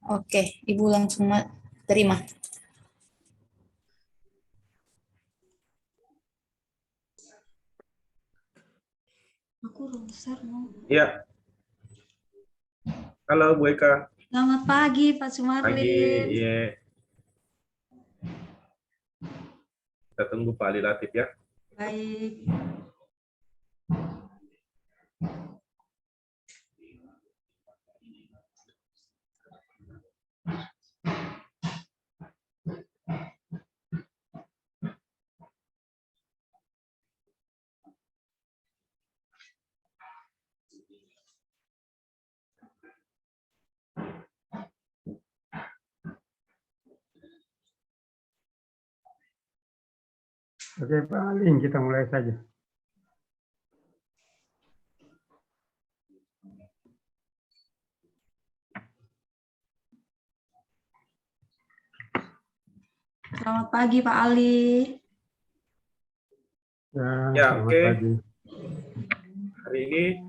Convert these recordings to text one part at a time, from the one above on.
Oke, Ibu langsung terima. Aku rusak mau. Iya. Halo Bu Eka. Selamat pagi Pak Sumarlin. Pagi, iya. Kita tunggu Pak Ali Latif ya. Baik. Oke Pak Aling, kita mulai saja. Selamat pagi Pak Ali. Ya, selamat oke. pagi. Hari ini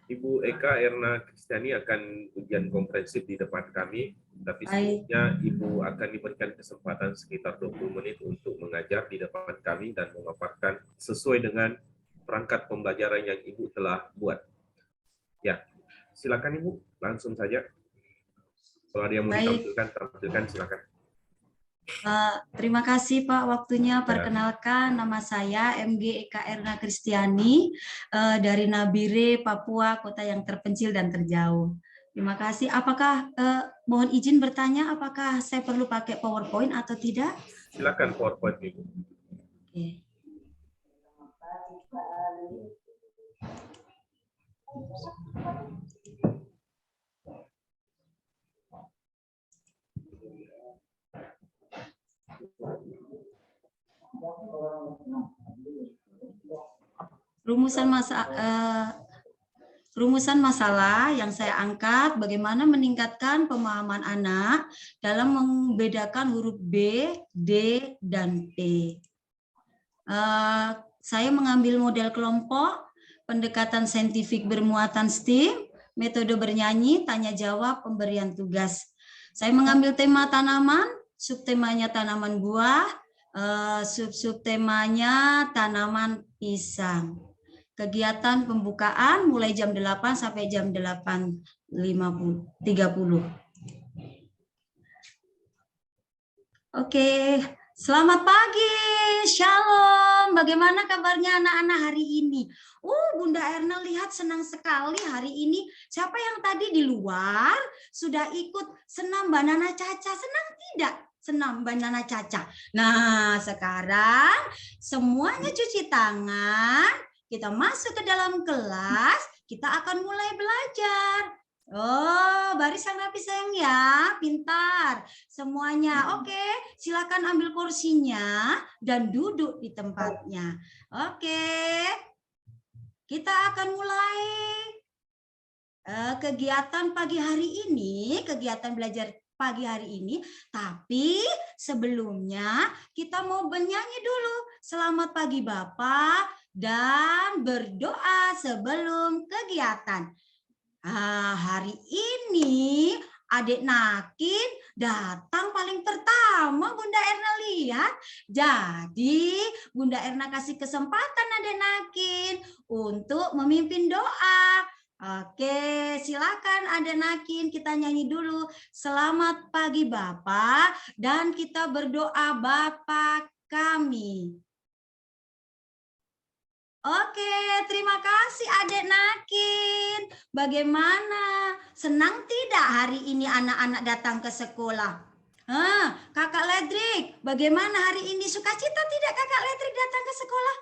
Ibu Eka Erna Kristiani akan ujian komprehensif di depan kami, tapi sebelumnya Ibu akan diberikan kesempatan sekitar 20 menit untuk mengajar di depan kami dan memaparkan sesuai dengan perangkat pembelajaran yang Ibu telah buat. Ya, silakan Ibu, langsung saja. Kalau ada yang mau ditampilkan, tampilkan silakan. Terima kasih Pak waktunya. Perkenalkan, nama saya MG Eka Erna Kristiani dari Nabire, Papua, kota yang terpencil dan terjauh. Terima kasih. Apakah mohon izin bertanya, apakah saya perlu pakai PowerPoint atau tidak? Silakan PowerPoint Ibu. Oke. Rumusan masalah yang saya angkat, bagaimana meningkatkan pemahaman anak dalam membedakan huruf B, D, dan P. Saya mengambil model kelompok, pendekatan saintifik bermuatan STEAM, metode bernyanyi, tanya jawab, pemberian tugas. Saya mengambil tema tanaman, subtemanya tanaman buah, subtemanya tanaman pisang. Kegiatan pembukaan mulai jam 8 sampai jam 8.30. Oke, selamat pagi, Shalom. Bagaimana kabarnya anak-anak hari ini? Bunda Erna lihat senang sekali hari ini. Siapa yang tadi di luar sudah ikut senam banana caca? Senang tidak? Senam banana caca. Nah, sekarang semuanya cuci tangan. Kita masuk ke dalam kelas, kita akan mulai belajar. Barisan rapi sayang ya, pintar semuanya. Oke, silakan ambil kursinya dan duduk di tempatnya. Oke, kita akan mulai kegiatan pagi hari ini, kegiatan belajar pagi hari ini. Tapi sebelumnya kita mau bernyanyi dulu. Selamat pagi Bapak dan berdoa sebelum kegiatan. Hari ini adik Nakin datang paling pertama Bunda Erna lihat. Jadi Bunda Erna kasih kesempatan adik Nakin untuk memimpin doa. Oke, silakan adik Nakin, kita nyanyi dulu. Selamat pagi Bapak dan kita berdoa Bapa kami. Oke, terima kasih adik Nakin. Bagaimana? Senang tidak hari ini anak-anak datang ke sekolah? Kakak Ledrik, bagaimana hari ini? Sukacita tidak Kakak Ledrik datang ke sekolah?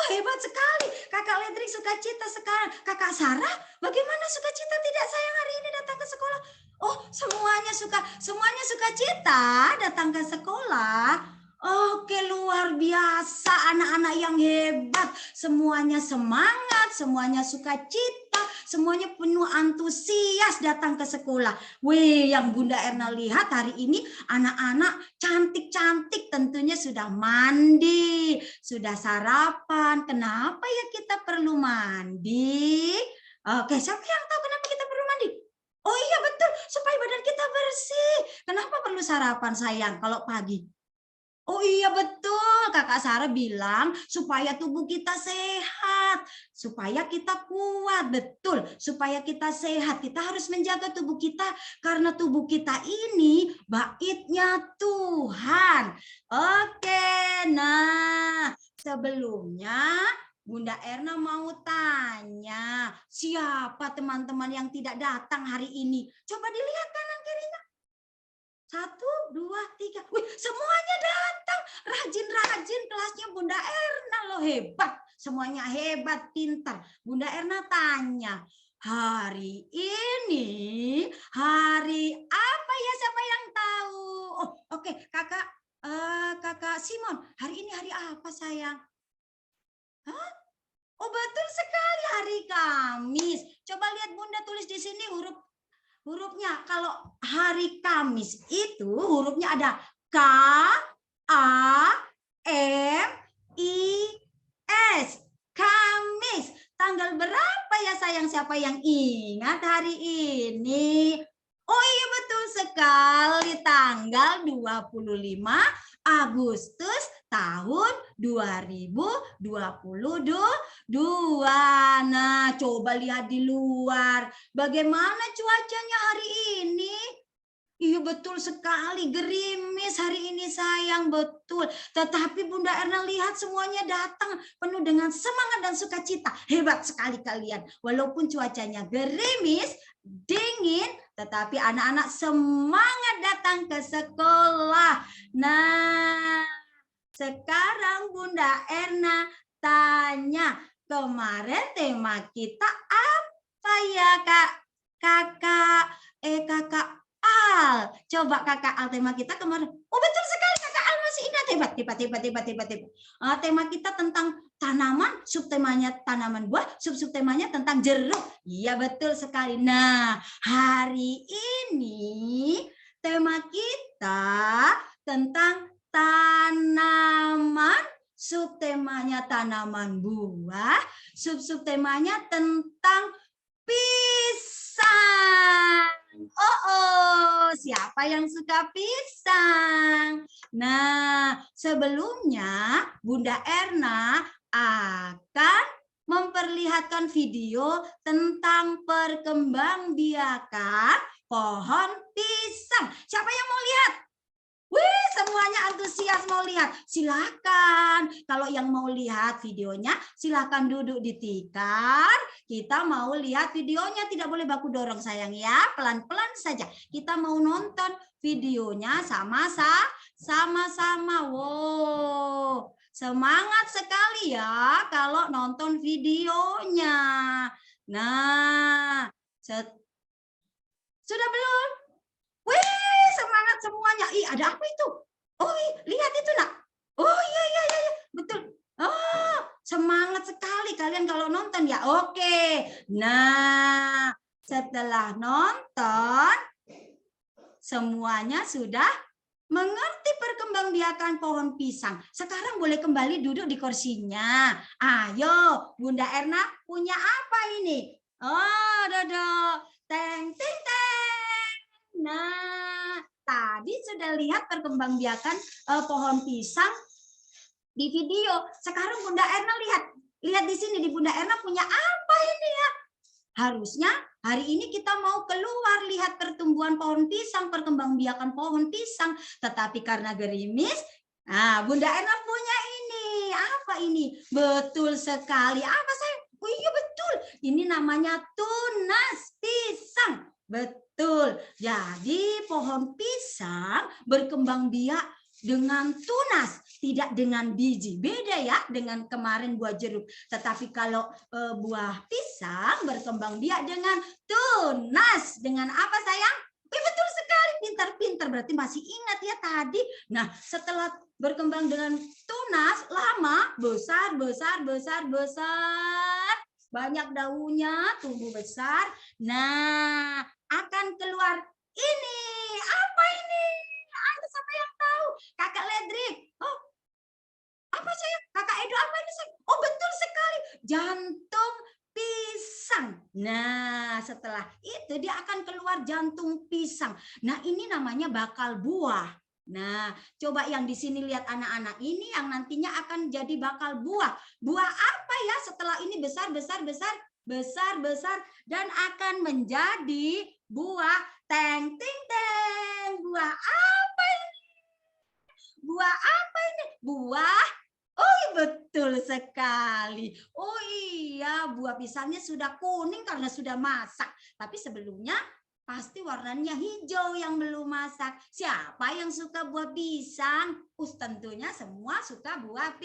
Hebat sekali. Kakak Ledrik sukacita sekarang. Kakak Sarah, bagaimana sukacita tidak sayang hari ini datang ke sekolah? Semuanya sukacita datang ke sekolah. Oke, luar biasa anak-anak yang hebat. Semuanya semangat, semuanya sukacita, semuanya penuh antusias datang ke sekolah. Yang Bunda Erna lihat hari ini anak-anak cantik-cantik, tentunya sudah mandi, sudah sarapan. Kenapa ya kita perlu mandi? Oke, siapa yang tahu kenapa kita perlu mandi? Oh iya betul, supaya badan kita bersih. Kenapa perlu sarapan sayang kalau pagi? Oh iya betul, Kakak Sarah bilang supaya tubuh kita sehat, supaya kita kuat, betul. Supaya kita sehat, kita harus menjaga tubuh kita karena tubuh kita ini baitnya Tuhan. Oke, nah sebelumnya Bunda Erna mau tanya, siapa teman-teman yang tidak datang hari ini? Coba dilihat kanan kirinya. 1, 2, 3. Wih, semuanya datang. Rajin-rajin kelasnya Bunda Erna loh, hebat. Semuanya hebat, pintar. Bunda Erna tanya, hari ini hari apa ya, siapa yang tahu? Oh, oke, Kakak Simon, hari ini hari apa sayang? Hah? Oh, betul sekali, hari Kamis. Coba lihat Bunda tulis di sini hurufnya. Kalau hari Kamis itu hurufnya ada K, A, M, I, S. Kamis. Tanggal berapa ya sayang? Siapa yang ingat hari ini? Oh iya betul sekali, tanggal 25 Agustus tahun 2022. Nah, coba lihat di luar. Bagaimana cuacanya hari ini? Iya betul sekali, gerimis hari ini sayang, betul. Tetapi Bunda Erna lihat semuanya datang penuh dengan semangat dan sukacita. Hebat sekali kalian. Walaupun cuacanya gerimis, dingin, tetapi anak-anak semangat datang ke sekolah. Nah, sekarang Bunda Erna tanya, kemarin tema kita apa ya Kakak Al? Coba Kakak Al, tema kita kemarin. Oh betul sekali, Kakak Al masih ingat, hebat. Tema kita tentang tanaman, subtemanya tanaman buah, subtemanya tentang jeruk. Iya betul sekali. Nah, hari ini tema kita tentang tanaman, subtemanya tanaman buah, subtemanya tentang pisang. Oh, siapa yang suka pisang? Nah, sebelumnya Bunda Erna akan memperlihatkan video tentang perkembangbiakan pohon pisang. Siapa yang mau lihat? Wih, semuanya antusias mau lihat. Silakan. Kalau yang mau lihat videonya, silakan duduk di tikar. Kita mau lihat videonya, tidak boleh baku dorong sayang ya. Pelan-pelan saja. Kita mau nonton videonya sama-sama. Wow, semangat sekali ya kalau nonton videonya. Nah, sudah belum? Wih, semangat semuanya. Ih, ada apa itu? Oh, lihat itu, Nak. Oh, iya. Betul. Oh, semangat sekali kalian kalau nonton ya. Oke. Nah, setelah nonton, semuanya sudah mengerti perkembangbiakan pohon pisang. Sekarang boleh kembali duduk di kursinya. Ayo, Bunda Erna punya apa ini? Oh, Dodo. Teng, teng, teng. Nah, tadi sudah lihat perkembangbiakan pohon pisang di video. Sekarang Bunda Erna lihat di sini, di Bunda Erna punya apa ini ya? Harusnya hari ini kita mau keluar lihat pertumbuhan pohon pisang, perkembangbiakan pohon pisang. Tetapi karena gerimis, nah Bunda Erna punya ini. Apa ini? Betul sekali. Apa sayang? Oh iya betul. Ini namanya tunas pisang. Betul. Jadi pohon pisang berkembang biak dengan tunas, tidak dengan biji. Beda ya dengan kemarin buah jeruk. Tetapi kalau buah pisang berkembang biak dengan tunas. Dengan apa sayang? Betul sekali, pintar-pintar. Berarti masih ingat ya tadi. Nah, setelah berkembang dengan tunas, lama, besar. Banyak daunnya, tumbuh besar. Nah, akan keluar ini. Apa ini? Ada siapa yang tahu? Kakak Ledrik. Oh, apa saya? Kakak Edo, apa ini? Oh, betul sekali. Jantung pisang. Nah, setelah itu dia akan keluar jantung pisang. Nah, ini namanya bakal buah. Nah, coba yang di sini lihat anak-anak, ini yang nantinya akan jadi bakal buah. Buah apa ya setelah ini besar dan akan menjadi buah teng ting teng. Buah apa ini? Buah apa ini? Buah. Oh, betul sekali. Oh iya, buah pisangnya sudah kuning karena sudah masak. Tapi sebelumnya pasti warnanya hijau yang belum masak. Siapa yang suka buah pisang? Tentunya semua suka buah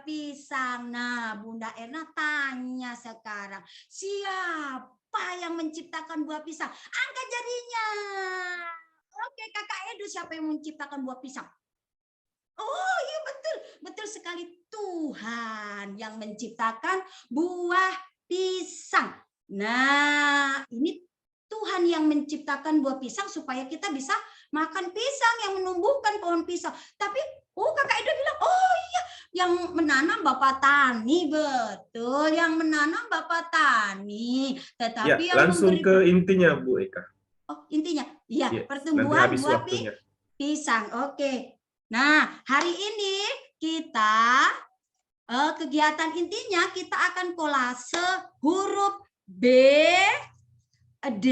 pisang. Nah, Bunda Erna tanya sekarang, siapa yang menciptakan buah pisang? Angkat jarinya. Oke, Kakak Edu, siapa yang menciptakan buah pisang? Oh iya, betul sekali, Tuhan yang menciptakan buah pisang. Nah, ini Tuhan yang menciptakan buah pisang supaya kita bisa makan pisang, yang menumbuhkan pohon pisang. Tapi Kakak Edo bilang, oh iya, yang menanam Bapak Tani. Betul, yang menanam Bapak Tani. Tetapi Ya, yang langsung ke intinya Bu Eka. Oh, intinya, iya, Ya, pertumbuhan nanti habis buah waktunya. pisang. Oke. Nah, hari ini kita kegiatan intinya kita akan kolase huruf B, D,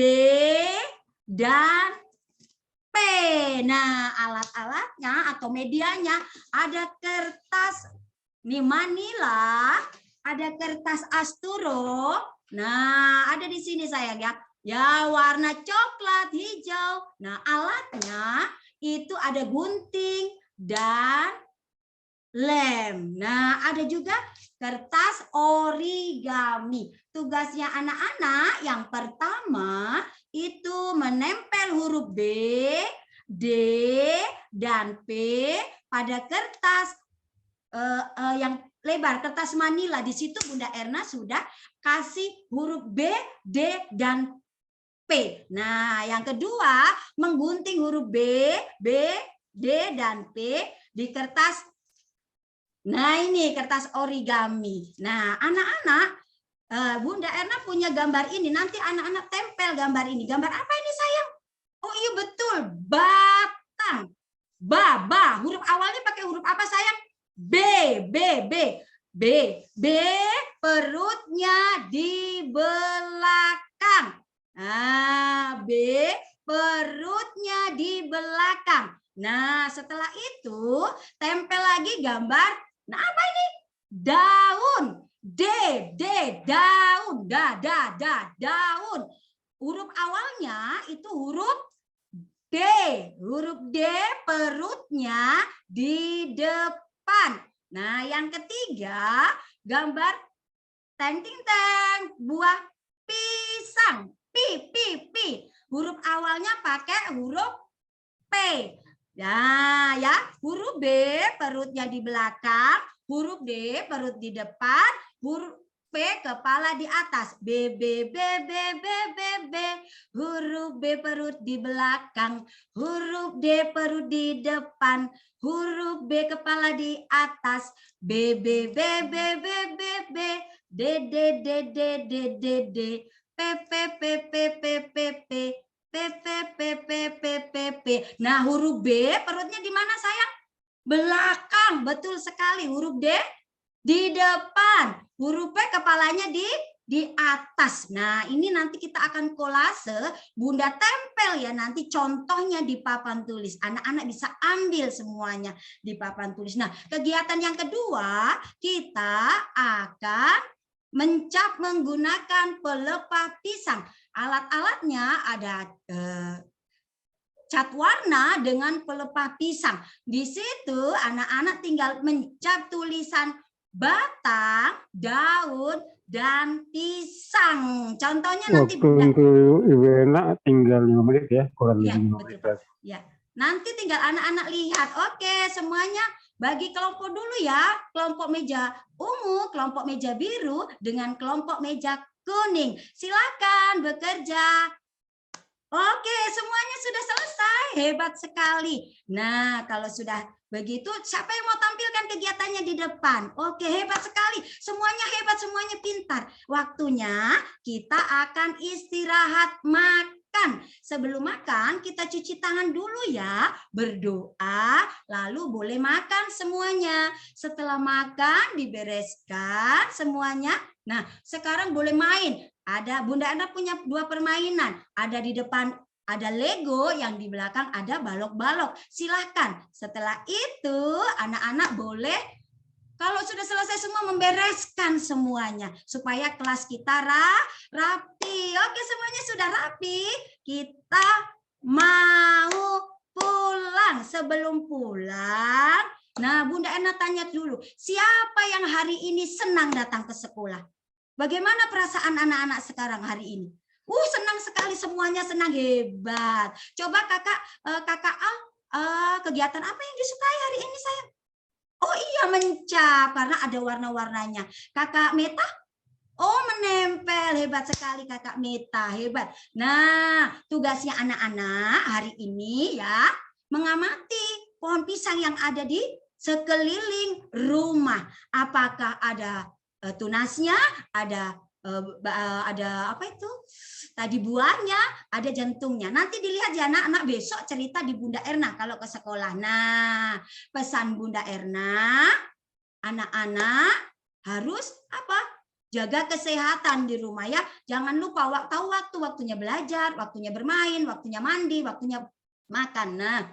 dan P. Nah, alat-alatnya atau medianya ada kertas manila, ada kertas asturo. Nah, ada di sini sayang ya. Ya, warna coklat, hijau. Nah, alatnya itu ada gunting dan lem. Nah, ada juga kertas origami. Tugasnya anak-anak yang pertama itu menempel huruf B, D, dan P pada kertas yang lebar, kertas manila. Di situ Bunda Erna sudah kasih huruf B, D, dan P. Nah, yang kedua menggunting huruf B, D, dan P di kertas. Nah, ini kertas origami. Nah, anak-anak, Bunda Erna punya gambar ini. Nanti anak-anak tempel gambar ini. Gambar apa ini sayang? Oh iya betul, batang. Ba. Huruf awalnya pakai huruf apa sayang? B. Perutnya di belakang. Nah, B, perutnya di belakang. Nah, setelah itu tempel lagi gambar. Nah, apa ini? Daun. D, daun. Daun. Huruf awalnya itu huruf D. Huruf D, perutnya di depan. Nah, yang ketiga gambar teng ting teng, buah pisang. Pi. Huruf awalnya pakai huruf P. Nah, ya, huruf B perutnya di belakang, huruf D perut di depan, huruf P kepala di atas. B. Huruf B perut di belakang, huruf D perut di depan, huruf B kepala di atas. B. D. P. Nah, huruf B perutnya di mana sayang? Belakang, betul sekali. Huruf D di depan, huruf P kepalanya di atas. Nah, ini nanti kita akan kolase, Bunda tempel ya nanti contohnya di papan tulis. Anak-anak bisa ambil semuanya di papan tulis. Nah, kegiatan yang kedua, kita akan mencap menggunakan pelepah pisang. Alat-alatnya ada cat warna dengan pelepah pisang. Di situ anak-anak tinggal mencap tulisan batang, daun, dan pisang. Contohnya nanti Waktu untuk Ibu Ena tinggal 5 menit ya, kurang lebih 5 menit. Ya, nanti tinggal anak-anak lihat. Oke, semuanya bagi kelompok dulu ya. Kelompok meja ungu, kelompok meja biru, dengan kelompok meja kuning. Silakan bekerja. Oke, semuanya sudah selesai. Hebat sekali. Nah, kalau sudah begitu, siapa yang mau tampilkan kegiatannya di depan? Oke, hebat sekali. Semuanya hebat, semuanya pintar. Waktunya kita akan istirahat makan. Sebelum makan, kita cuci tangan dulu ya. Berdoa, lalu boleh makan semuanya. Setelah makan, dibereskan semuanya. Nah, sekarang boleh main. Ada Bunda Erna punya 2 permainan. Ada di depan ada Lego, yang di belakang ada balok-balok. Silahkan. Setelah itu anak-anak boleh kalau sudah selesai semua membereskan semuanya. Supaya kelas kita rapi. Oke, semuanya sudah rapi. Kita mau pulang. Sebelum pulang, nah Bunda Erna tanya dulu. Siapa yang hari ini senang datang ke sekolah? Bagaimana perasaan anak-anak sekarang hari ini? Senang sekali, semuanya senang, hebat. Coba kakak Al, kegiatan apa yang disukai hari ini sayang? Oh iya, mencap karena ada warna-warnanya. Kakak Meta? Oh, menempel, hebat sekali kakak Meta, hebat. Nah, tugasnya anak-anak hari ini ya mengamati pohon pisang yang ada di sekeliling rumah. Apakah ada tunasnya, ada apa itu? Tadi buahnya, ada jantungnya. Nanti dilihat ya anak-anak, besok cerita di Bunda Erna kalau ke sekolah. Nah, pesan Bunda Erna, anak-anak harus apa? Jaga kesehatan di rumah ya. Jangan lupa tahu waktunya belajar, waktunya bermain, waktunya mandi, waktunya makan. Nah,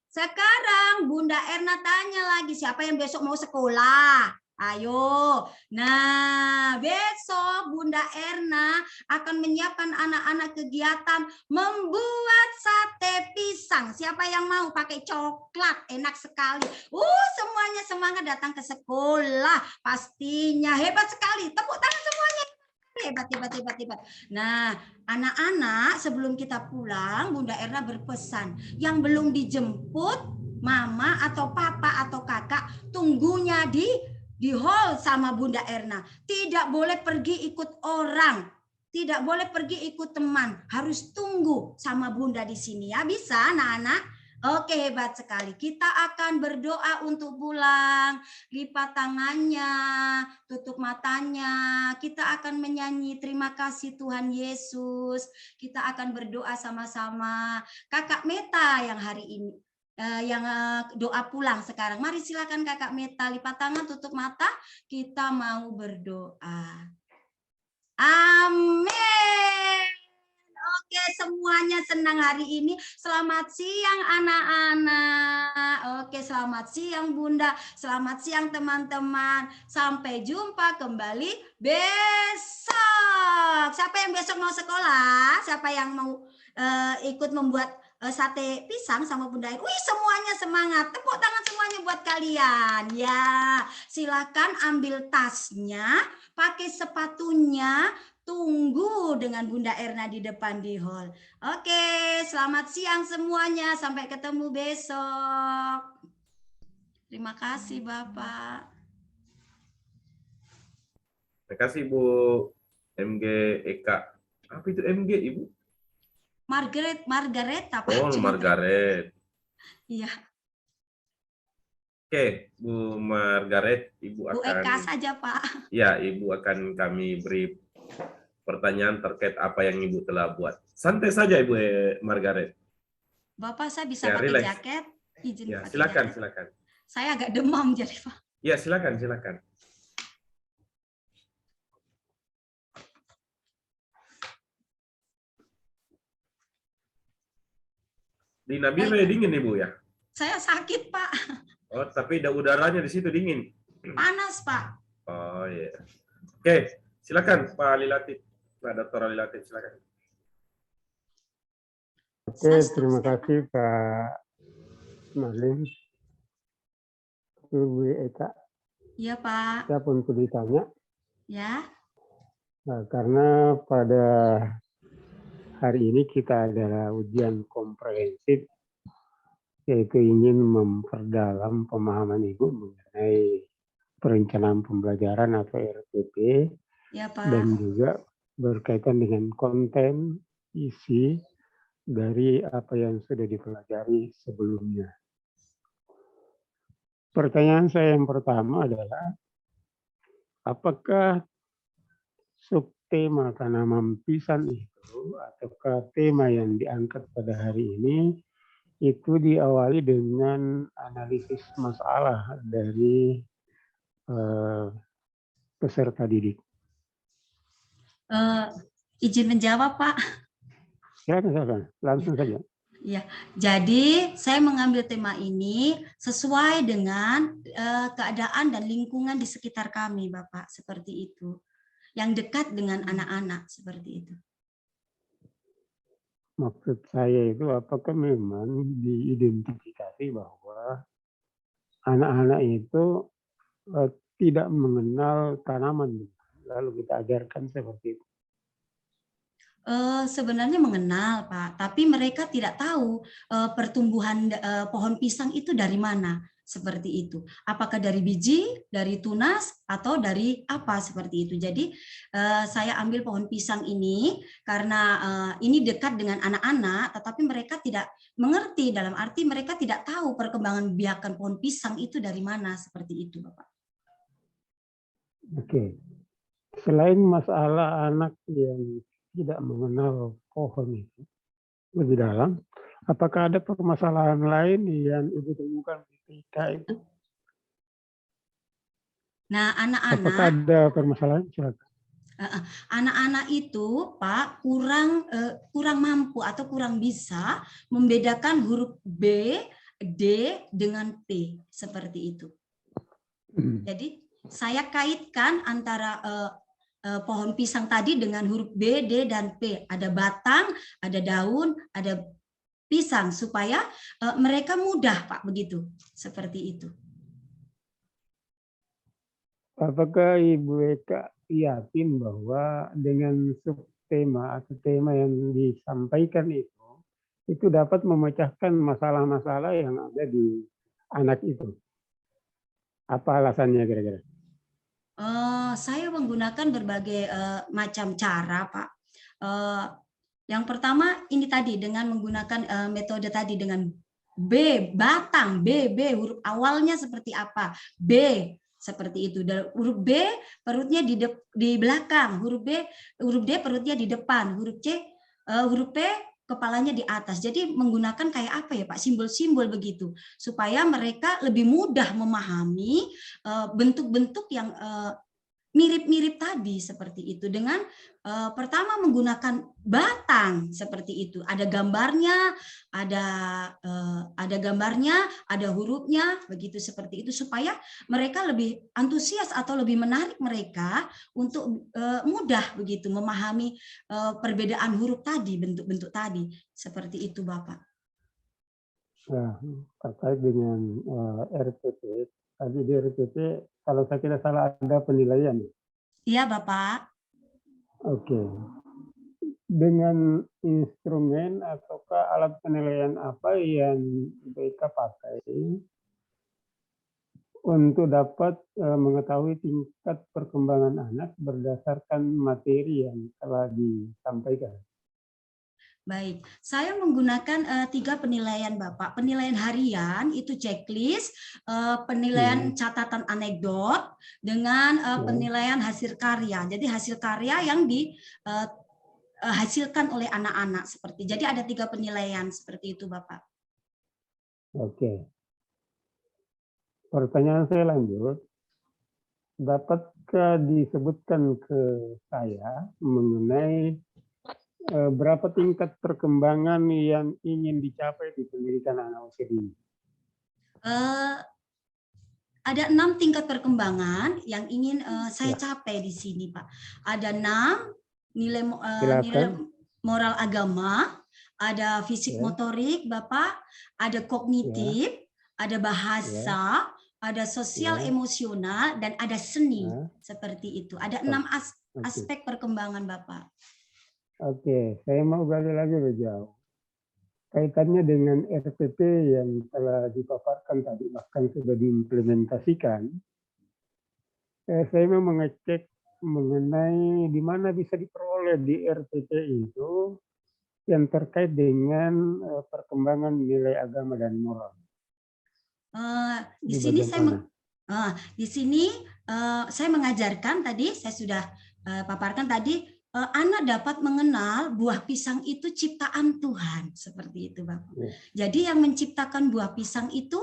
sekarang Bunda Erna tanya lagi, siapa yang besok mau sekolah? Ayo. Nah, besok Bunda Erna akan menyiapkan anak-anak kegiatan membuat sate pisang. Siapa yang mau pakai coklat? Enak sekali. Semuanya semangat datang ke sekolah. Pastinya hebat sekali. Tepuk tangan semuanya. Hebat, hebat, hebat, hebat. Nah, anak-anak sebelum kita pulang, Bunda Erna berpesan, yang belum dijemput, mama atau papa atau kakak, tunggunya di hall sama Bunda Erna. Tidak boleh pergi ikut orang. Tidak boleh pergi ikut teman. Harus tunggu sama Bunda di sini ya. Bisa anak-anak? Oke, hebat sekali. Kita akan berdoa untuk pulang. Lipat tangannya, tutup matanya. Kita akan menyanyi terima kasih Tuhan Yesus. Kita akan berdoa sama-sama. Kakak Meta yang hari ini yang doa pulang sekarang. Mari silakan kakak Meta, lipat tangan, tutup mata. Kita mau berdoa. Amin. Oke, semuanya senang hari ini. Selamat siang anak-anak. Oke, selamat siang Bunda. Selamat siang teman-teman. Sampai jumpa kembali besok. Siapa yang besok mau sekolah? Siapa yang mau ikut membuat sate pisang sama Bunda Erna? Semuanya semangat. Tepuk tangan semuanya buat kalian. Ya, silakan ambil tasnya, pakai sepatunya. Tunggu dengan Bunda Erna di depan di hall. Oke, selamat siang semuanya. Sampai ketemu besok. Terima kasih Bapak. Terima kasih Bu MG Eka. Apa itu MG Ibu? Margaret apa? Oh, Margaret. Iya. Oke, Bu Margaret, Ibu Bu akan Eka saja Pak. Ya, Ibu akan kami beri pertanyaan terkait apa yang Ibu telah buat. Santai saja Ibu Margaret. Bapak, saya bisa Ya, pakai relax. jaket? Izin Ya, pakai silakan, jaket. silakan. Saya agak demam jadi Pak. Ya, silakan, silakan. Di Nabila dingin Ibu ya? Saya sakit Pak. Oh, tapi udaranya di situ dingin. Panas Pak. Oh iya. Oke, silakan Pak Lilatif. Pak Dr. Lilatif, silakan. Oke, terima kasih Pak Marlin. Bu Eka, Iya Pak. siapa untuk ditanya? Ya. Nah, karena pada hari ini kita adalah ujian komprehensif, yaitu ingin memperdalam pemahaman Ibu mengenai perencanaan pembelajaran atau RPP, Ya Pak. dan juga berkaitan dengan konten, isi, dari apa yang sudah dipelajari sebelumnya. Pertanyaan saya yang pertama adalah, apakah subtema tanaman pisang itu ataukah tema yang diangkat pada hari ini itu diawali dengan analisis masalah dari peserta didik? Izin menjawab, Pak. Silakan, langsung saja. Ya, jadi saya mengambil tema ini sesuai dengan keadaan dan lingkungan di sekitar kami, Bapak, seperti itu. Yang dekat dengan anak-anak, seperti itu. Maksud saya itu apakah memang diidentifikasi bahwa anak-anak itu tidak mengenal tanaman, lalu kita ajarkan seperti itu? Sebenarnya mengenal, Pak, tapi mereka tidak tahu pertumbuhan pohon pisang itu dari mana, seperti itu. Apakah dari biji, dari tunas, atau dari apa seperti itu. Jadi saya ambil pohon pisang ini karena ini dekat dengan anak-anak, tetapi mereka tidak mengerti, dalam arti mereka tidak tahu perkembangan biakan pohon pisang itu dari mana, seperti itu, Bapak. Oke. Selain masalah anak yang tidak mengenal pohon itu lebih dalam, apakah ada permasalahan lain yang Ibu temukan ketika itu? Nah, Apakah anak-anak ada permasalahan? Silakan. anak-anak itu, Pak, kurang mampu atau kurang bisa membedakan huruf B, D dengan P, seperti itu. Jadi saya kaitkan antara pohon pisang tadi dengan huruf B, D, dan P. Ada batang, ada daun, ada pisang, supaya mereka mudah, Pak, begitu. Seperti itu. Apakah Ibu Eka yakin bahwa dengan subtema atau tema yang disampaikan itu dapat memecahkan masalah-masalah yang ada di anak itu? Apa alasannya kira-kira? Saya menggunakan berbagai macam cara, Pak. Yang pertama ini tadi dengan menggunakan metode tadi dengan B, batang, B, huruf awalnya seperti apa? B, seperti itu. Dan huruf B perutnya di belakang, huruf D perutnya di depan, huruf P kepalanya di atas. Jadi menggunakan kayak apa ya, Pak? Simbol-simbol begitu supaya mereka lebih mudah memahami bentuk-bentuk yang mirip-mirip tadi, seperti itu. Dengan pertama menggunakan batang seperti itu. Ada gambarnya, ada gambarnya, ada hurufnya, begitu, seperti itu, supaya mereka lebih antusias atau lebih menarik mereka untuk mudah begitu memahami perbedaan huruf tadi, bentuk-bentuk tadi, seperti itu, Bapak. Nah, terkait dengan RPP, tadi di RPP kalau saya tidak salah ada penilaian. Iya, Bapak. Oke. Dengan instrumen ataukah alat penilaian apa yang mereka pakai untuk dapat mengetahui tingkat perkembangan anak berdasarkan materi yang telah disampaikan? Baik, saya menggunakan 3 penilaian, Bapak. Penilaian harian itu checklist, penilaian catatan anekdot, dengan penilaian hasil karya. Jadi hasil karya yang dihasilkan oleh anak-anak seperti. Jadi ada 3 penilaian seperti itu, Bapak. Oke. Pertanyaan saya lanjut. Dapatkah disebutkan ke saya mengenai berapa tingkat perkembangan yang ingin dicapai di pendidikan anak usia dini? Ada 6 tingkat perkembangan yang ingin saya capai di sini, Pak. Ada 6 nilai moral agama, ada fisik motorik, Bapak, ada kognitif, ada bahasa, ada sosial emosional, dan ada seni, seperti itu. Ada 6 aspek perkembangan, Bapak. Oke, saya mau gali lagi lebih jauh. Kaitannya dengan RPP yang telah dipaparkan tadi, bahkan sudah diimplementasikan, saya mau mengecek mengenai di mana bisa diperoleh di RPP itu yang terkait dengan perkembangan nilai agama dan moral. Di Di sini bagian mana? di sini saya mengajarkan tadi, saya sudah paparkan tadi, anak dapat mengenal buah pisang itu ciptaan Tuhan, seperti itu Bapak. Ya. Jadi yang menciptakan buah pisang itu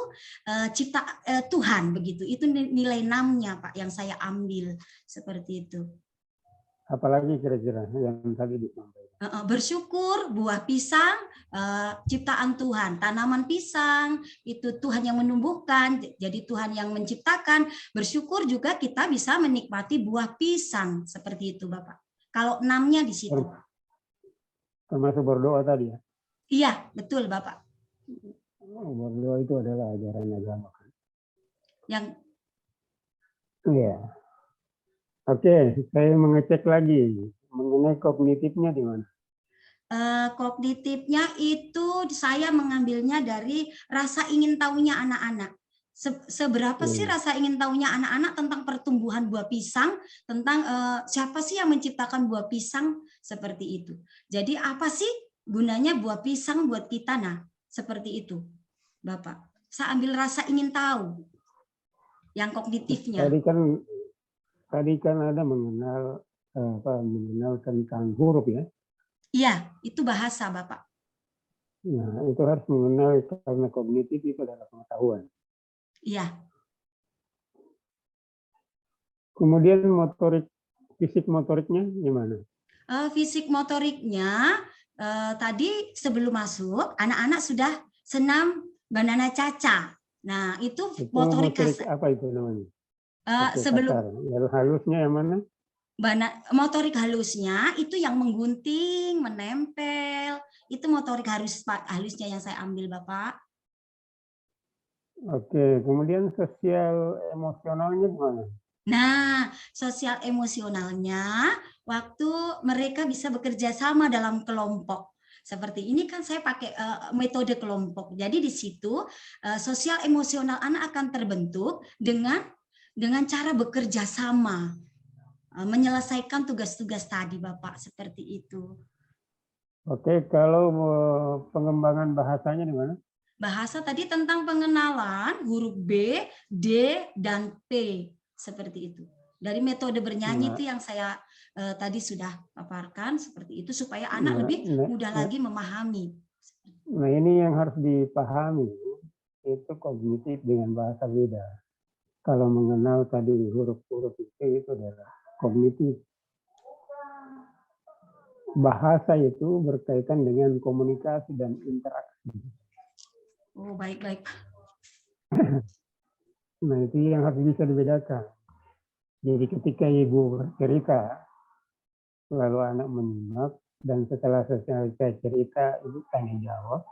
Tuhan, begitu. Itu nilai 6-nya Pak yang saya ambil, seperti itu. Apalagi kira-kira yang tadi disampaikan. Bersyukur buah pisang ciptaan Tuhan, tanaman pisang itu Tuhan yang menumbuhkan, jadi Tuhan yang menciptakan. Bersyukur juga kita bisa menikmati buah pisang, seperti itu Bapak. Kalau 6-nya di situ. Termasuk berdoa tadi ya? Iya, betul Bapak. Berdoa itu adalah ajaran agama. Yang Iya. Oke, saya mengecek lagi mengenai kognitifnya di mana. kognitifnya itu saya mengambilnya dari rasa ingin tahunya anak-anak. Seberapa sih rasa ingin tahunya anak-anak tentang pertumbuhan buah pisang, tentang siapa sih yang menciptakan buah pisang, seperti itu. Jadi apa sih gunanya buah pisang buat kita? Nah, seperti itu, Bapak. Saya ambil rasa ingin tahu yang kognitifnya. Tadi kan ada mengenal tentang huruf ya. Iya, itu bahasa, Bapak. Nah, itu harus mengenal karena kognitif itu adalah pengetahuan. Iya. Kemudian fisik motoriknya gimana? Fisik motoriknya tadi sebelum masuk anak-anak sudah senam banana caca. Nah, itu motorik apa itu namanya? Sebelum halusnya yang mana? Motorik halusnya itu yang menggunting, menempel, itu motorik halusnya yang saya ambil, Bapak. Oke, kemudian sosial emosionalnya gimana? Nah, sosial emosionalnya waktu mereka bisa bekerja sama dalam kelompok. Seperti ini kan saya pakai metode kelompok. Jadi di situ sosial emosional anak akan terbentuk dengan cara bekerja sama, menyelesaikan tugas-tugas tadi, Bapak, seperti itu. Oke, kalau pengembangan bahasanya di mana? Bahasa tadi tentang pengenalan huruf B, D, dan P, seperti itu. Dari metode bernyanyi itu yang saya tadi sudah paparkan, seperti itu, supaya anak lebih mudah lagi memahami. Nah, ini yang harus dipahami, itu kognitif dengan bahasa beda. Kalau mengenal tadi huruf-huruf itu adalah kognitif. Bahasa itu berkaitan dengan komunikasi dan interaksi. Oh, baik-baik. Nah, itu yang harus bisa dibedakan. Jadi ketika ibu bercerita, lalu anak menyimak, dan setelah selesai cerita, ibu tanya jawab.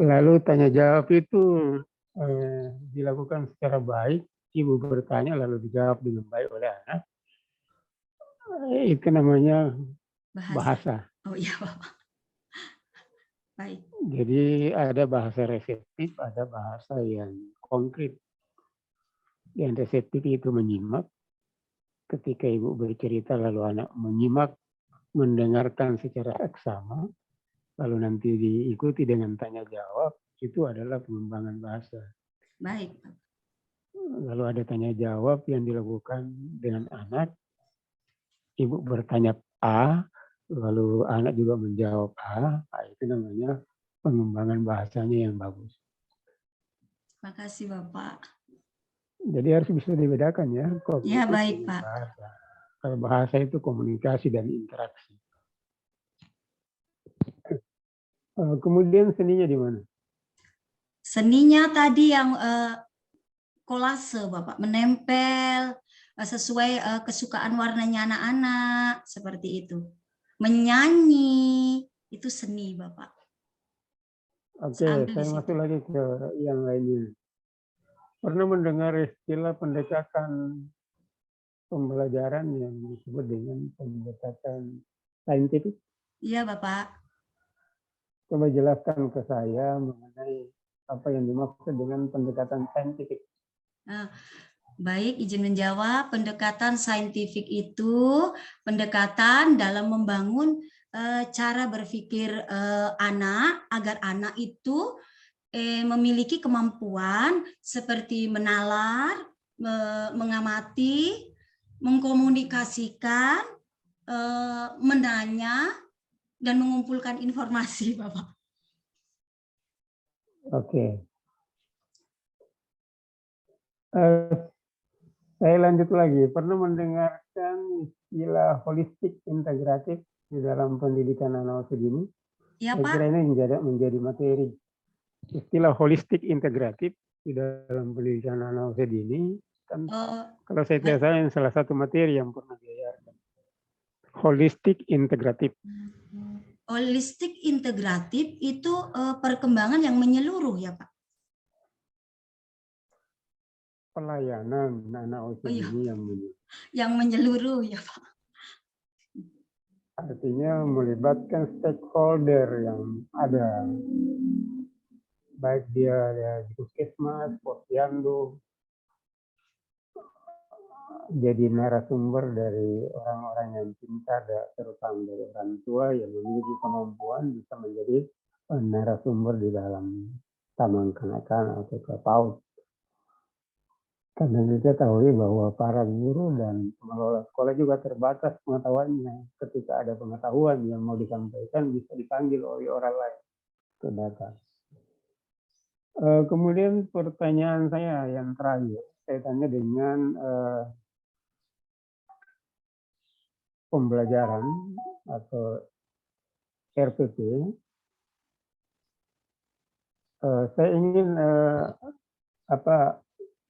Lalu tanya jawab itu dilakukan secara baik, ibu bertanya lalu dijawab dengan baik oleh anak. Itu namanya bahasa. Oh iya, Bapak. Baik. Jadi ada bahasa reseptif, ada bahasa yang konkret. Yang reseptif itu menyimak. Ketika ibu bercerita lalu anak menyimak, mendengarkan secara seksama, lalu nanti diikuti dengan tanya jawab, itu adalah pengembangan bahasa. Baik. Lalu ada tanya jawab yang dilakukan dengan anak, ibu bertanya A, lalu anak juga menjawab A, itu namanya pengembangan bahasanya yang bagus. Terima kasih, Bapak. Jadi harus bisa dibedakan ya. Ya, baik, Pak. Bahasa. Kalau bahasa itu komunikasi dan interaksi. Kemudian seninya di mana? Seninya tadi yang kolase, Bapak, menempel sesuai kesukaan warnanya anak-anak, seperti itu. Menyanyi, itu seni, Bapak. Oke, saya masuk lagi ke yang lainnya. Pernah mendengar istilah pendekatan pembelajaran yang disebut dengan pendekatan saintifik? Iya, Bapak. Coba jelaskan ke saya mengenai apa yang dimaksud dengan pendekatan saintifik. Baik, izin menjawab. Pendekatan saintifik itu pendekatan dalam membangun cara berpikir anak agar anak itu memiliki kemampuan seperti menalar, mengamati, mengkomunikasikan, menanya, dan mengumpulkan informasi, Bapak. Oke. Saya lanjut lagi. Pernah mendengarkan istilah holistik integratif di dalam pendidikan anak usia dini? Ya, Saya Pak. kira ini menjadi materi. Istilah holistik integratif di dalam pendidikan anak usia dini kan kalau saya tidak salah yang salah satu materi yang pernah diajarkan. Holistik integratif. Holistik integratif itu perkembangan yang menyeluruh ya, Pak? Pelayanan anak usia dini yang menyeluruh ya, Pak. Artinya melibatkan stakeholder yang ada, baik dia di puskesmas, posyandu, jadi narasumber dari orang-orang yang pintar, terutama dari orang tua yang memiliki kemampuan bisa menjadi narasumber di dalam taman kanak-kanak atau ke PAUD. Karena kita tahu bahwa para guru dan pengelola sekolah juga terbatas pengetahuannya. Ketika ada pengetahuan yang mau disampaikan bisa dipanggil oleh orang lain ke datang. Kemudian pertanyaan saya yang terakhir, saya tanya dengan pembelajaran atau RPP. Saya ingin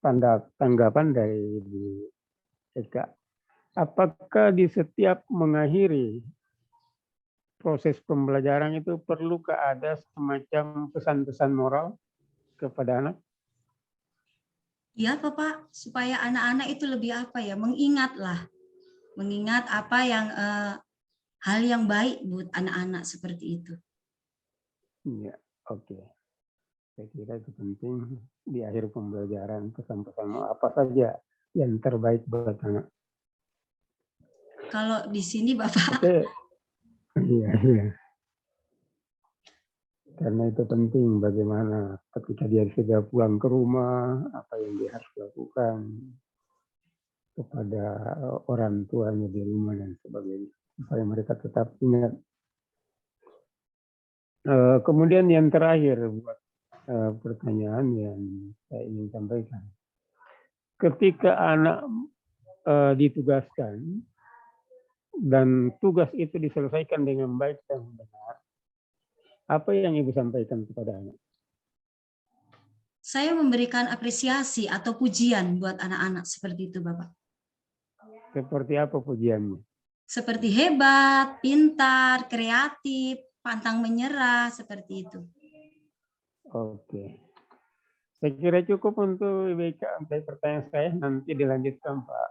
tanggapan dari Bu Eka. Apakah di setiap mengakhiri proses pembelajaran itu perlukah ada semacam pesan-pesan moral kepada anak? Ya, Bapak, supaya anak-anak itu lebih mengingat apa yang hal yang baik buat anak-anak seperti itu. Iya, oke. Saya kira itu penting di akhir pembelajaran, pesan-pesan apa saja yang terbaik buat anak. Kalau di sini Bapak. Oke. Iya. Karena itu penting bagaimana ketika dia sudah pulang ke rumah, apa yang dia harus lakukan kepada orang tuanya di rumah dan sebagainya. Supaya mereka tetap ingat. Kemudian yang terakhir buat pertanyaan yang saya ingin sampaikan. Ketika anak ditugaskan dan tugas itu diselesaikan dengan baik dan benar, apa yang Ibu sampaikan kepada anak? Saya memberikan apresiasi atau pujian buat anak-anak seperti itu, Bapak. Seperti apa pujiannya? Seperti hebat, pintar, kreatif, pantang menyerah, seperti itu. Oke. Saya kira cukup untuk IBK untuk pertanyaan saya. Nanti dilanjutkan Pak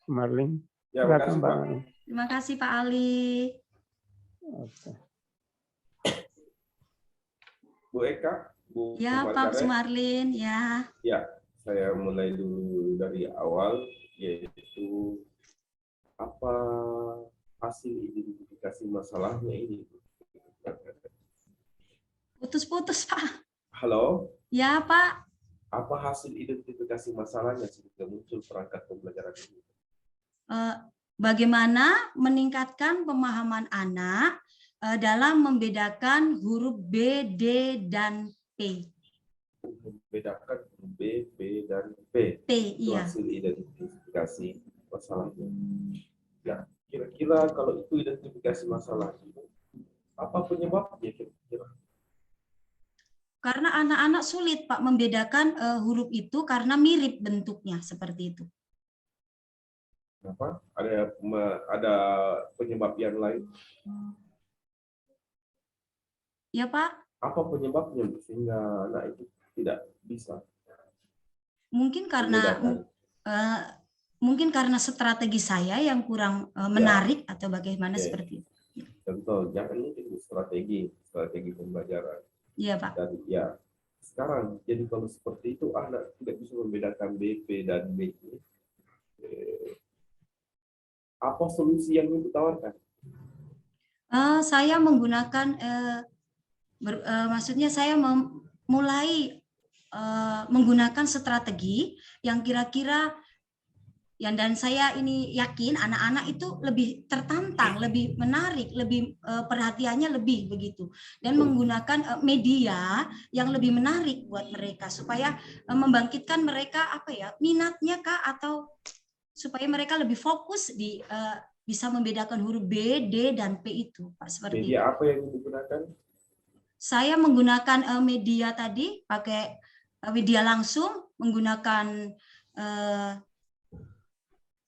Marlin. Ya, silakan Pak. Terima kasih Pak Ali. Oke. Bu Eka, Bu Ya, Pak Sumarlin, ya. Ya, saya mulai dulu dari awal, yaitu apa hasil identifikasi masalahnya ini. Putus-putus, Pak. Halo? Ya, Pak. Apa hasil identifikasi masalahnya sehingga muncul perangkat pembelajaran ini? Bagaimana meningkatkan pemahaman anak dalam membedakan huruf B, D, dan P. Membedakan B, B, dan P. Itu iya. hasil identifikasi masalahnya. Ya, kira-kira kalau itu identifikasi masalah itu, apa penyebabnya kira-kira? Karena anak-anak sulit, Pak, membedakan huruf itu karena mirip bentuknya seperti itu. Kenapa? Ada penyebab yang lain? Ya, Pak. Apa penyebabnya sehingga anak itu tidak bisa? Mungkin karena strategi saya yang kurang menarik atau bagaimana seperti itu. Contoh, jangan mungkin strategi pembelajaran. Iya, Pak. Dan ya, sekarang jadi kalau seperti itu anak tidak bisa membedakan B, P, dan B. Apa solusi yang ditawarkan? Saya menggunakan, maksudnya saya mulai menggunakan strategi yang kira-kira dan saya ini yakin anak-anak itu lebih tertantang, lebih menarik, lebih perhatiannya lebih begitu, dan menggunakan media yang lebih menarik buat mereka supaya membangkitkan mereka minatnya kah, atau supaya mereka lebih fokus di bisa membedakan huruf B, D, dan P itu, Pak, seperti Media itu. apa yang digunakan? Saya menggunakan media tadi, pakai media langsung, menggunakan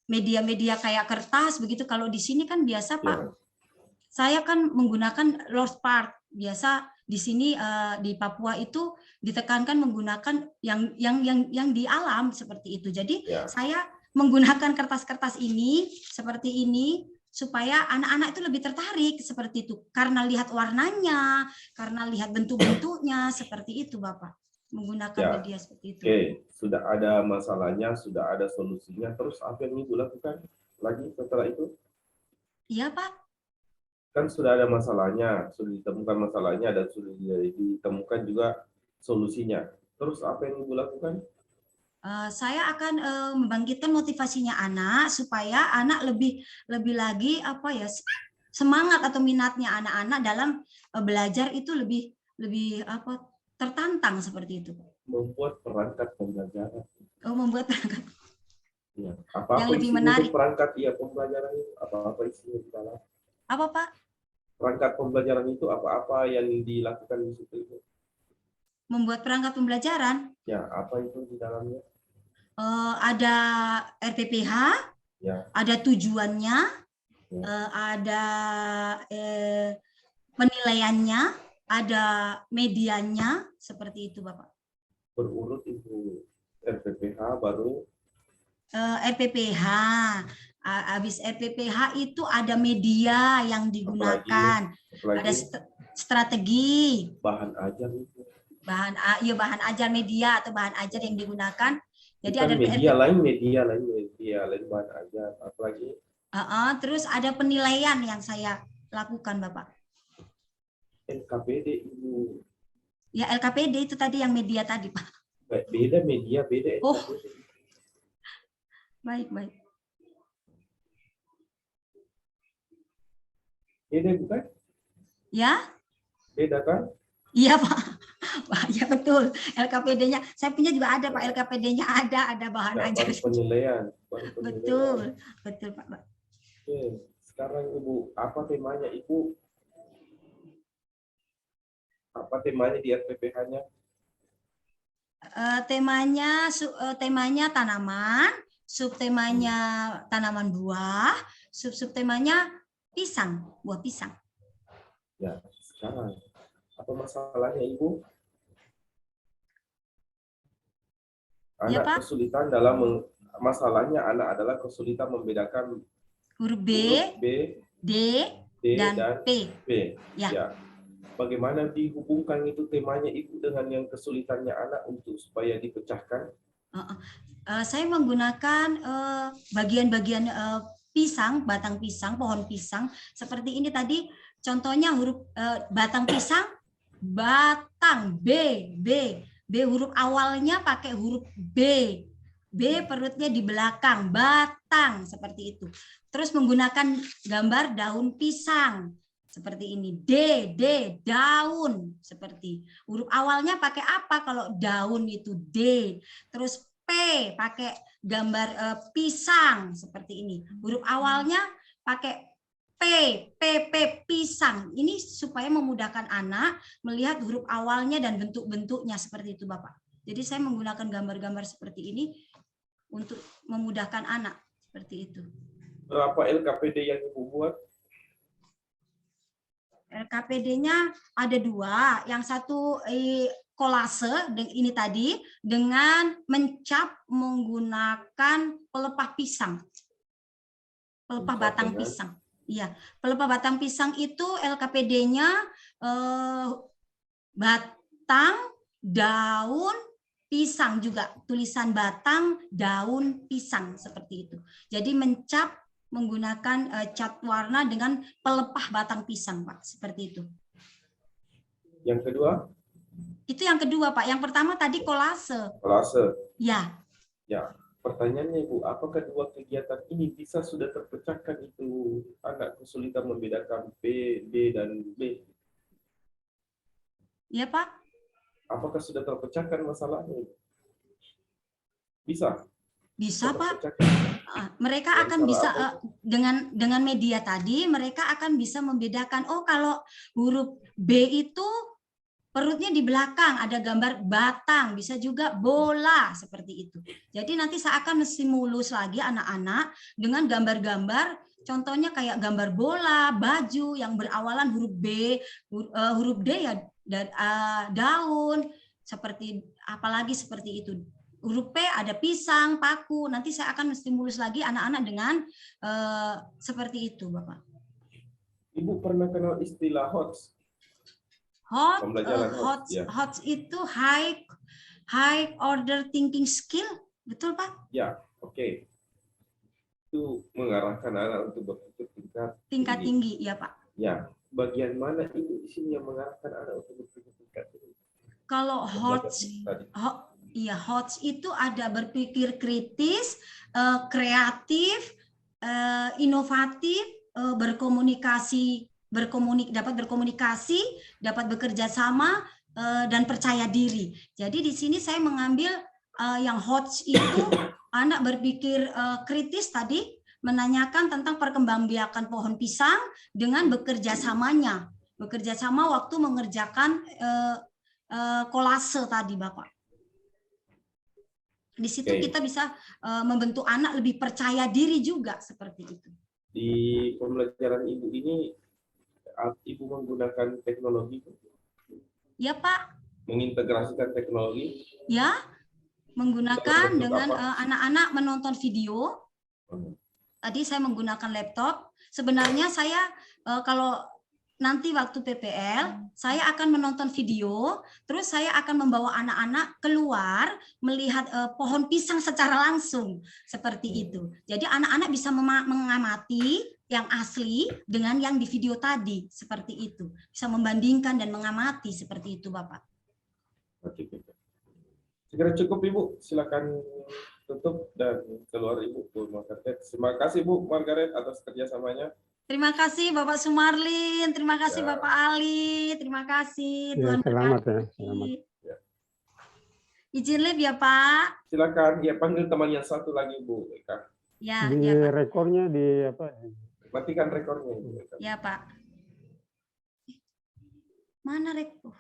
media-media kayak kertas begitu. Kalau di sini kan biasa, Pak, saya kan menggunakan Lord Part. Biasa di sini di Papua itu ditekankan menggunakan yang di alam seperti itu. Jadi saya menggunakan kertas-kertas ini seperti ini supaya anak-anak itu lebih tertarik seperti itu, karena lihat warnanya, karena lihat bentuk-bentuknya seperti itu, Bapak. Menggunakan media seperti itu. Oke, sudah ada masalahnya, sudah ada solusinya. Terus apa yang Ibu lakukan lagi setelah itu? Iya, Pak. Kan sudah ada masalahnya, sudah ditemukan masalahnya, dan sudah ditemukan juga solusinya. Terus apa yang Ibu lakukan? Saya akan membangkitkan motivasinya anak supaya anak lebih lagi semangat atau minatnya anak-anak dalam belajar itu lebih tertantang seperti itu. Membuat perangkat pembelajaran. Membuat perangkat Ya. Apa-apa yang lebih isinya menarik. itu perangkat pembelajaran itu? Apa-apa isinya di dalam? Apa, Pak? Perangkat pembelajaran itu apa-apa yang dilakukan di situ itu? Membuat perangkat pembelajaran. Ya, apa itu di dalamnya? Ada RPPH, ada tujuannya, ada penilaiannya, ada medianya, seperti itu, Bapak. Berurut itu RPPH baru RPPH. Habis RPPH itu ada media yang digunakan, apalagi? Ada strategi. Bahan ajar itu. Bahan ajar media atau bahan ajar yang digunakan. Jadi bukan ada media lain bahan ajar, apalagi? Terus ada penilaian yang saya lakukan, Bapak. LKPD Ibu. Ya, LKPD itu tadi yang media tadi, Pak. Beda media, beda LKPD. Oh. Baik. Beda bukan? Ya? Beda kan? Iya, Pak. Ya, betul. LKPD-nya, saya punya juga ada, Pak. LKPD-nya ada bahan ajar. Penilaian. Betul, Pak. Oke, sekarang Ibu, apa temanya Ibu? Apa temanya di RPPH-nya? Temanya tanaman, subtemanya tanaman buah, subtemanya pisang, buah pisang. Ya, sekarang apa masalahnya Ibu? Anak Ya, Pak? kesulitan dalam masalahnya anak adalah kesulitan membedakan huruf B, D, dan P. Ya. Bagaimana dihubungkan itu temanya Ibu dengan yang kesulitannya anak untuk supaya dipecahkan? Saya menggunakan bagian-bagian pisang, batang pisang, pohon pisang. Seperti ini tadi, contohnya huruf batang pisang, batang B huruf awalnya pakai huruf B perutnya di belakang, batang, seperti itu. Terus menggunakan gambar daun pisang, seperti ini. D, daun, seperti. Huruf awalnya pakai apa kalau daun itu? D. Terus P, pakai gambar pisang, seperti ini. Huruf awalnya pakai P, pisang. Ini supaya memudahkan anak melihat huruf awalnya dan bentuk-bentuknya seperti itu, Bapak. Jadi saya menggunakan gambar-gambar seperti ini untuk memudahkan anak, seperti itu. Berapa LKPD yang Ibu buat? LKPD-nya ada 2. Yang satu kolase, ini tadi, dengan mencap menggunakan pelepah pisang. Pelepah batang pisang. Iya, pelepah batang pisang itu LKPD-nya batang, daun, pisang juga. Tulisan batang, daun, pisang, seperti itu. Jadi mencap menggunakan cat warna dengan pelepah batang pisang, Pak. Seperti itu. Yang kedua, Itu yang kedua, Pak. Yang pertama tadi kolase. kolase. Ya, Ya, pertanyaannya Ibu, apakah dua kegiatan ini bisa sudah terpecahkan itu anak kesulitan membedakan B, D, dan B? ya Pak. Apakah sudah terpecahkan masalahnya? Bisa? Bisa, Pak. Terpecahkan. Mereka Dengan akan cara bisa apa? dengan media tadi mereka akan bisa membedakan, oh kalau huruf B itu perutnya di belakang ada gambar batang, bisa juga bola seperti itu. Jadi nanti saya akan stimulus lagi anak-anak dengan gambar-gambar, contohnya kayak gambar bola, baju yang berawalan huruf B, huruf D ya daun, seperti apalagi seperti itu. Huruf P ada pisang, paku. Nanti saya akan menstimulus lagi anak-anak dengan seperti itu, Bapak. Ibu pernah kenal istilah HOTS? HOTS, HOTS, ya. HOTS itu high order thinking skill, betul Pak? Ya, oke. Itu mengarahkan anak untuk berpikir tingkat tinggi, ya Pak. Ya, bagian mana Ibu di sini yang mengarahkan anak untuk berpikir tingkat tinggi? Kalau HOTS itu ada berpikir kritis, kreatif, inovatif, dapat berkomunikasi, dapat bekerja sama, dan percaya diri. Jadi di sini saya mengambil yang HOTS itu anak berpikir kritis tadi, menanyakan tentang perkembangbiakan pohon pisang dengan bekerja samanya, bekerja sama waktu mengerjakan kolase tadi, Bapak. Di situ kita bisa membentuk anak lebih percaya diri juga seperti itu. Di pembelajaran Ibu ini, Ibu menggunakan teknologi? Ya Pak. Mengintegrasikan teknologi? Ya, menggunakan dengan anak-anak menonton video. Tadi saya menggunakan laptop. Sebenarnya saya kalau nanti waktu PPL, saya akan menonton video, terus saya akan membawa anak-anak keluar melihat pohon pisang secara langsung, seperti itu. Jadi anak-anak bisa mengamati yang asli dengan yang di video tadi, seperti itu. Bisa membandingkan dan mengamati seperti itu, Bapak. Oke. Segera cukup Ibu, silakan tutup dan keluar Ibu Bu Margaret. Terima kasih Bu Margaret atas kerjasamanya. Terima kasih Bapak Sumarlin, terima kasih Ya. Bapak Ali, terima kasih. Ya, Tuhan selamat ya. berkati. Selamat. Ya. Izin live ya Pak. Silakan, ya panggil teman yang satu lagi Bu Eka. Ya, Di ya Pak. rekornya di apa? Matikan rekornya Bu Eka. Ya Pak. Mana rekor?